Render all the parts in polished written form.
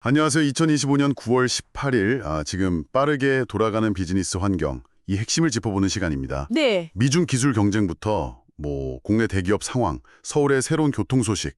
안녕하세요. 2025년 9월 18일, 지금 빠르게 돌아가는 비즈니스 환경, 이 핵심을 짚어보는 시간입니다. 네, 미중 기술 경쟁부터 국내 대기업 상황, 서울의 새로운 교통 소식,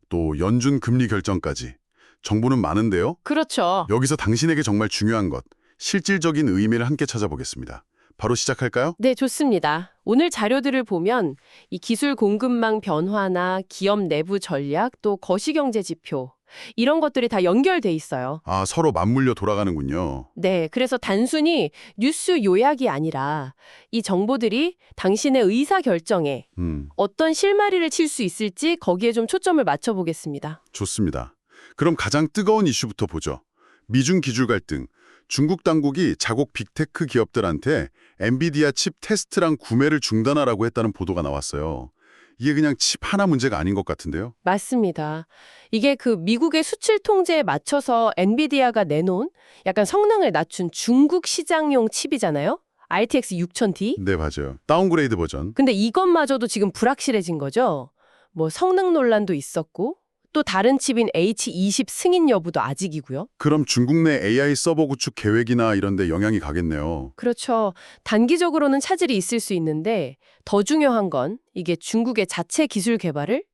또 연준 금리 결정까지 정보는 많은데요. 그렇죠. 여기서 당신에게 정말 중요한 것, 실질적인 의미를 함께 찾아보겠습니다. 바로 시작할까요? 네, 좋습니다. 오늘 자료들을 보면 이 기술 공급망 변화나 기업 내부 전략, 또 거시경제 지표 이런 것들이 다 연결돼 있어요. 서로 맞물려 돌아가는군요. 네, 그래서 단순히 뉴스 요약이 아니라 이 정보들이 당신의 의사 결정에 어떤 실마리를 칠 수 있을지 거기에 좀 초점을 맞춰보겠습니다. 좋습니다. 그럼 가장 뜨거운 이슈부터 보죠. 미중 기술 갈등. 중국 당국이 자국 빅테크 기업들한테 엔비디아 칩 테스트랑 구매를 중단하라고 했다는 보도가 나왔어요. 이게 그냥 칩 하나 문제가 아닌 것 같은데요. 맞습니다. 이게 그 미국의 수출 통제에 맞춰서 엔비디아가 내놓은 약간 성능을 낮춘 중국 시장용 칩이잖아요. RTX 6000D. 네, 맞아요. 다운그레이드 버전. 근데 이것마저도 지금 불확실해진 거죠. 뭐 성능 논란도 있었고 또 다른 칩인 H20 승인 여부도 아직이고요. 그럼 중국 내 AI 서버 구축 계획이나 이런 데 영향이 가겠네요. 그렇죠. 단기적으로는 차질이 있을 수 있는데 더 중요한 건 이게 중국의 자체 기술 개발을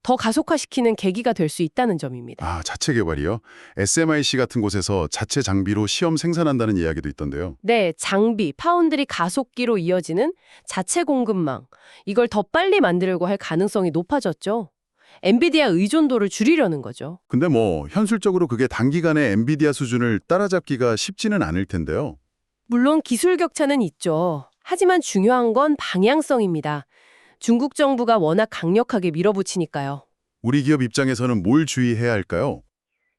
더 가속화시키는 계기가 될 수 있다는 점입니다. 자체 개발이요? SMIC 같은 곳에서 자체 장비로 시험 생산한다는 이야기도 있던데요. 네, 장비, 파운드리 가속기로 이어지는 자체 공급망. 이걸 더 빨리 만들려고 할 가능성이 높아졌죠. 엔비디아 의존도를 줄이려는 거죠. 근데 현실적으로 그게 단기간에 엔비디아 수준을 따라잡기가 쉽지는 않을 텐데요. 물론 기술 격차는 있죠. 하지만 중요한 건 방향성입니다. 중국 정부가 워낙 강력하게 밀어붙이니까요. 우리 기업 입장에서는 뭘 주의해야 할까요?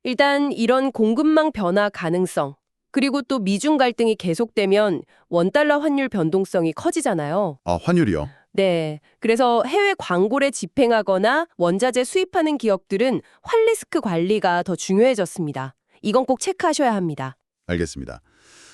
일단 이런 공급망 변화 가능성, 그리고 또 미중 갈등이 계속되면 원달러 환율 변동성이 커지잖아요. 환율이요? 네. 그래서 해외 광고를 집행하거나 원자재 수입하는 기업들은 환리스크 관리가 더 중요해졌습니다. 이건 꼭 체크하셔야 합니다. 알겠습니다.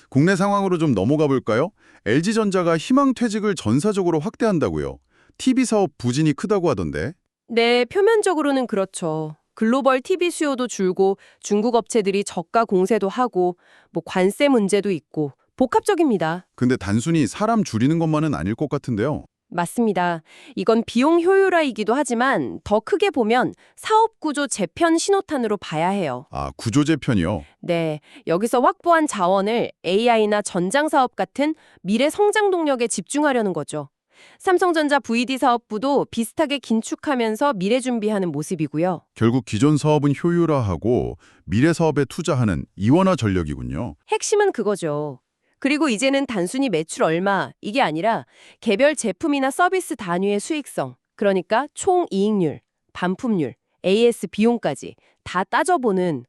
국내 상황으로 좀 넘어가 볼까요? LG전자가 희망퇴직을 전사적으로 확대한다고요. TV 사업 부진이 크다고 하던데. 네, 표면적으로는 그렇죠. 글로벌 TV 수요도 줄고 중국 업체들이 저가 공세도 하고 관세 문제도 있고 복합적입니다. 근데 단순히 사람 줄이는 것만은 아닐 것 같은데요. 맞습니다. 이건 비용 효율화이기도 하지만 더 크게 보면 사업 구조 재편 신호탄으로 봐야 해요. 구조 재편이요? 네, 여기서 확보한 자원을 AI나 전장 사업 같은 미래 성장 동력에 집중하려는 거죠. 삼성전자 VD 사업부도 비슷하게 긴축하면서 미래 준비하는 모습이고요. 결국 기존 사업은 효율화하고 미래 사업에 투자하는 이원화 전략이군요. 핵심은 그거죠. 그리고 이제는 단순히 매출 얼마 이게 아니라 개별 제품이나 서비스 단위의 수익성, 그러니까 총 이익률, 반품률, AS 비용까지 다 따져보는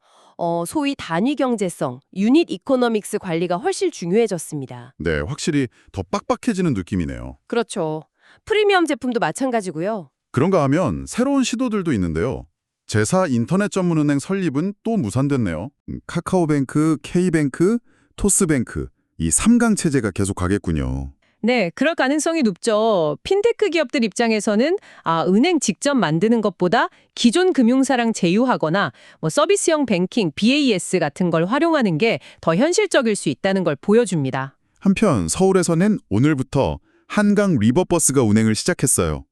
소위 단위 경제성, 유닛 이코노믹스 관리가 훨씬 중요해졌습니다. 네, 확실히 더 빡빡해지는 느낌이네요. 그렇죠. 프리미엄 제품도 마찬가지고요. 그런가 하면 새로운 시도들도 있는데요. 제사 인터넷 전문은행 설립은 또 무산됐네요. 카카오뱅크, K뱅크, 토스뱅크 이 3강 체제가 계속 가겠군요. 네, 그럴 가능성이 높죠. 핀테크 기업들 입장에서는 은행 직접 만드는 것보다 기존 금융사랑 제휴하거나 서비스형 뱅킹, BAS 같은 걸 활용하는 게 더 현실적일 수 있다는 걸 보여줍니다. 한편 서울에서는 오늘부터 한강 리버버스가 운행을 시작했어요.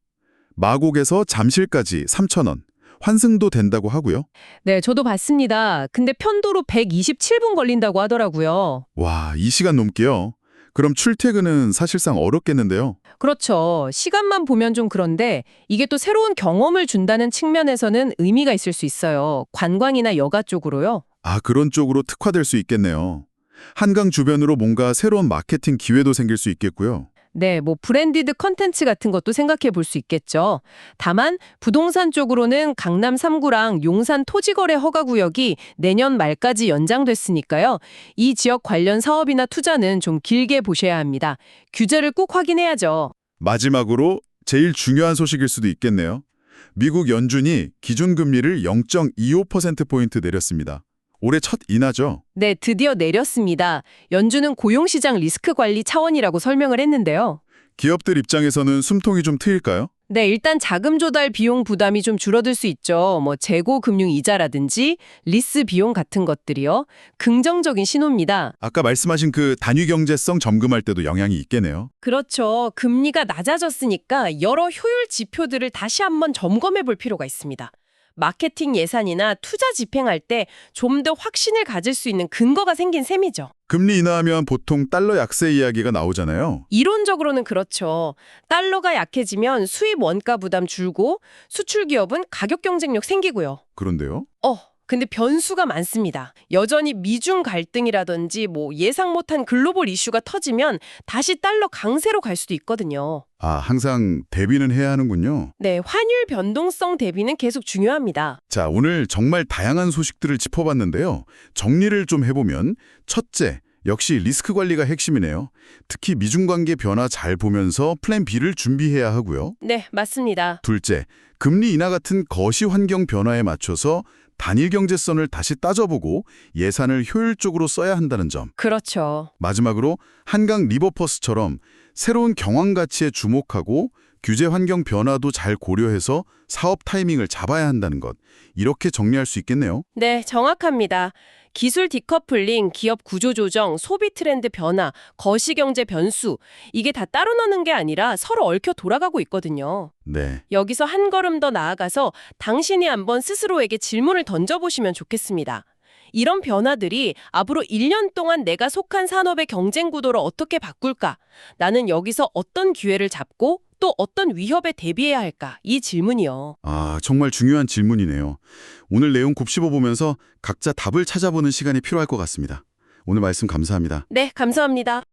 마곡에서 잠실까지 3,000원, 환승도 된다고 하고요. 네, 저도 봤습니다. 근데 편도로 127분 걸린다고 하더라고요. 와, 이 시간 넘게요. 그럼 출퇴근은 사실상 어렵겠는데요. 그렇죠. 시간만 보면 좀 그런데 이게 또 새로운 경험을 준다는 측면에서는 의미가 있을 수 있어요. 관광이나 여가 쪽으로요. 그런 쪽으로 특화될 수 있겠네요. 한강 주변으로 뭔가 새로운 마케팅 기회도 생길 수 있겠고요. 네, 브랜디드 컨텐츠 같은 것도 생각해 볼 수 있겠죠. 다만 부동산 쪽으로는 강남 3구랑 용산 토지거래 허가구역이 내년 말까지 연장됐으니까요. 이 지역 관련 사업이나 투자는 좀 길게 보셔야 합니다. 규제를 꼭 확인해야죠. 마지막으로 제일 중요한 소식일 수도 있겠네요. 미국 연준이 기준금리를 0.25%포인트 내렸습니다. 올해 첫 인하죠? 네, 드디어 내렸습니다. 연준은 고용시장 리스크 관리 차원이라고 설명을 했는데요. 기업들 입장에서는 숨통이 좀 트일까요? 네, 일단 자금 조달 비용 부담이 좀 줄어들 수 있죠. 뭐 재고 금융 이자라든지 리스 비용 같은 것들이요. 긍정적인 신호입니다. 아까 말씀하신 그 단위 경제성 점검할 때도 영향이 있겠네요. 그렇죠. 금리가 낮아졌으니까 여러 효율 지표들을 다시 한번 점검해 볼 필요가 있습니다. 마케팅 예산이나 투자 집행할 때 좀 더 확신을 가질 수 있는 근거가 생긴 셈이죠. 금리 인하하면 보통 달러 약세 이야기가 나오잖아요. 이론적으로는 그렇죠. 달러가 약해지면 수입 원가 부담 줄고 수출 기업은 가격 경쟁력 생기고요. 그런데요? 근데 변수가 많습니다. 여전히 미중 갈등이라든지 뭐 예상 못한 글로벌 이슈가 터지면 다시 달러 강세로 갈 수도 있거든요. 아, 항상 대비는 해야 하는군요. 네, 환율 변동성 대비는 계속 중요합니다. 자, 오늘 정말 다양한 소식들을 짚어봤는데요. 정리를 좀 해보면 첫째, 역시 리스크 관리가 핵심이네요. 특히 미중 관계 변화 잘 보면서 플랜 B를 준비해야 하고요. 네, 맞습니다. 둘째, 금리 인하 같은 거시 환경 변화에 맞춰서 단일 경제선을 다시 따져보고 예산을 효율적으로 써야 한다는 점. 그렇죠. 마지막으로 한강 리버퍼스처럼 새로운 경황 가치에 주목하고 규제 환경 변화도 잘 고려해서 사업 타이밍을 잡아야 한다는 것. 이렇게 정리할 수 있겠네요. 네, 정확합니다. 기술 디커플링, 기업 구조 조정, 소비 트렌드 변화, 거시경제 변수 이게 다 따로 노는 게 아니라 서로 얽혀 돌아가고 있거든요. 네. 여기서 한 걸음 더 나아가서 당신이 한번 스스로에게 질문을 던져보시면 좋겠습니다. 이런 변화들이 앞으로 1년 동안 내가 속한 산업의 경쟁 구도를 어떻게 바꿀까? 나는 여기서 어떤 기회를 잡고 또 어떤 위협에 대비해야 할까? 이 질문이요. 아, 정말 중요한 질문이네요. 오늘 내용 곱씹어 보면서 각자 답을 찾아보는 시간이 필요할 것 같습니다. 오늘 말씀 감사합니다. 네, 감사합니다.